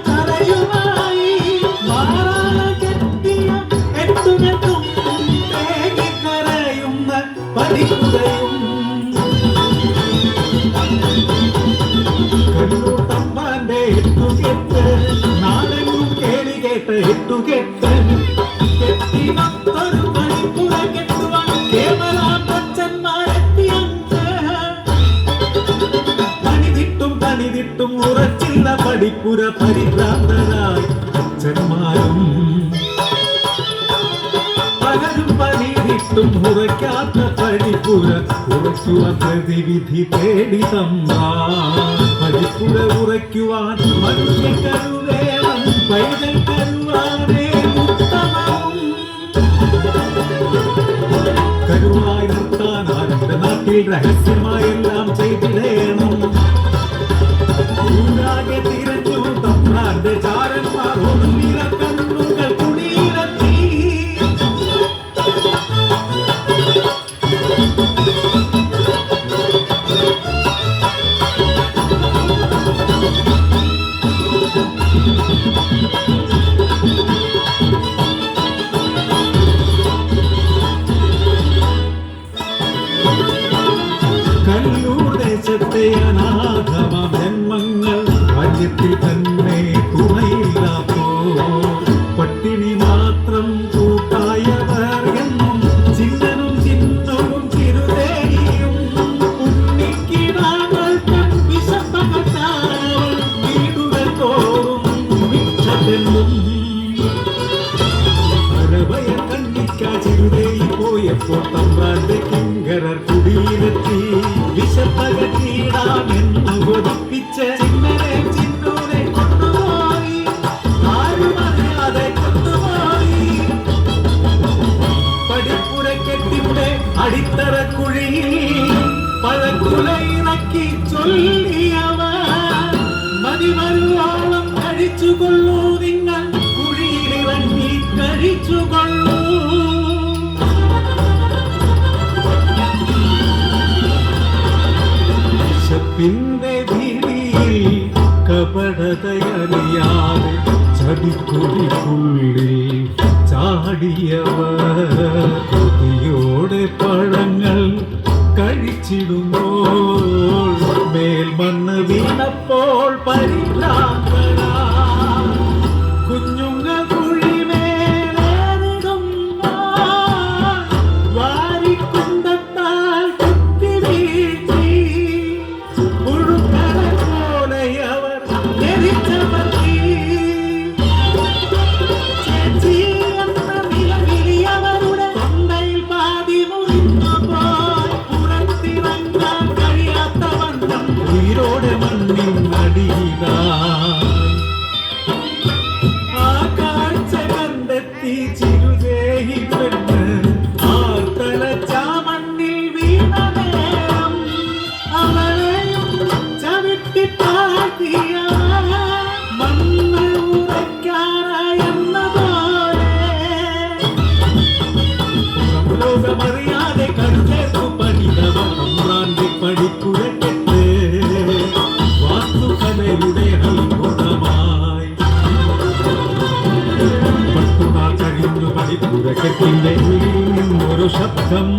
കരയുമായി മാറാല കെട്ടിയ എട്ടുമെട്ടും തേങ്ങി കരയുന്ന പടിപ്പുരയും കണ്ണൂർ തമ്പാന്റെ എട്ടുകെട്ട് നാടെങ്ങും കേളി കേട്ട് എട്ടുകെട്ട് കെട്ടിനൊത്തൊരു പടിപ്പുര കെട്ടുവാൻ കേവലാപ്പച്ചന്മാരെത്തിയഞ്ച് പണിതിട്ടും ഉറച്ചില്ല പടിപ്പുര പരിഭ്രാന്തരായി അച്ഛന്മാരും പലരും പണിതിട്ടും ഉറയ്ക്കാത്ത പടിപ്പുര ഉറയ്ക്കുവാൻ പ്രതിവിധി തേടി പടിപ്പുര ഉറയ്ക്കുവാൻ മനുഷ്യ കരുവേണം പൈതൽ കരുവാനേ ഉത്തമവും കരുവായി നിർത്താൻ ആരുടെ നാട്ടിൽ രഹസ്യമായെല്ലാം ചെയ്തിടേണം ൂരാകെ തിരഞ്ഞു തമ്പ്രാന്റെ ചാരന്മാർ ഒന്നില കണ്ണുകൾ കുടിയിലെത്തി കല്ലൂർ ദേശത്തെ അനാഥമ ജന്മങ്ങൾ രാജ്യത്തിൽ തന്നെ തുണയില്ലാത്തോ പട്ടിണി മാത്രം കൂട്ടായവർ എന്നും ചിഹ്നനും ചിഹ്നവും ചിരുതേയും ഉണ്ണിക്കിടാങ്ങൾക്കും വിശപ്പകറ്റാൻ വീടുകൾ തോറും വിക്ഷതെന്നും അരവയ കണ്ണിക്കാ ചിരുതേയി പോയപ്പോൾ തമ്പ്രാന്റെ കിങ്കരർ കുടിയിലെത്തി വിശപ്പകറ്റീടാമെന്നു കൊതിപ്പിച്ച് ചിന്നൂരെ കൊണ്ടുപോയി ആരുമറിയാതെ കൊണ്ടുപോയി പടിപ്പുര കെട്ടിയുടെ അടിത്തറ കുഴിയിൽ പഴക്കുല ഇറക്കി ചൊല്ലിയവർ മതിവരുവോളം കഴിച്ചുകൊള്ളൂ നിങ്ങൾ കുഴിയിലിറങ്ങി കഴിച്ചുകൊള്ളൂ വിശപ്പിന്റെ ഭീതിയിൽ കപടതയറിയാതെ ചതിക്കൊടിക്കുള്ളിൽ ചാടിയവർ കൊതിയോടെ പഴങ്ങൾ കഴിച്ചിടുമ്പോൾ മേൽമണ്ണ് വീണപ്പോൾ പരിഭ്രാന്തരാ കുഞ്ഞുങ്ങൾ കുഴിമേലേറിടുമ്പോൾ വാരിക്കുണ്ടത്താൽ കുത്തി വീഴ്ത്തി പുഴുക്കളെ പോലെയവർ എരിച്ചമർത്തി ചേച്ചി എന്ന നിലവിളിയവരുടെ തൊണ്ടയിൽ പാതി മുറിഞ്ഞു പോയി പുറത്തിറങ്ങാൻ കഴിയാത്ത വണ്ണം ഉയിരോടെ മണ്ണിൻ അടിയിലായി ആ കാഴ്ച കണ്ടെത്തി ചിരുതേഹി പെണ്ണ് ആർത്തലച്ചാ മണ്ണിൽ വീണ നേരം അവളെയും ചവിട്ടി താഴ്ത്തിയ മണ്ണ് ഉറയ്ക്കാറായെന്ന പോലെ ലോകമറിയാതെ കരുതേക്കു പണിതവർ തമ്പ്രാന്റെ പടിപ്പുര കെട്ട് വാസ്തുകലയുടെ അത്ഭുതമായി പട്ടുനാ കഴിഞ്ഞു പടിപ്പുര കെട്ടിന്റെ ഉള്ളിൽ നിന്നൊരു ശബ്ദം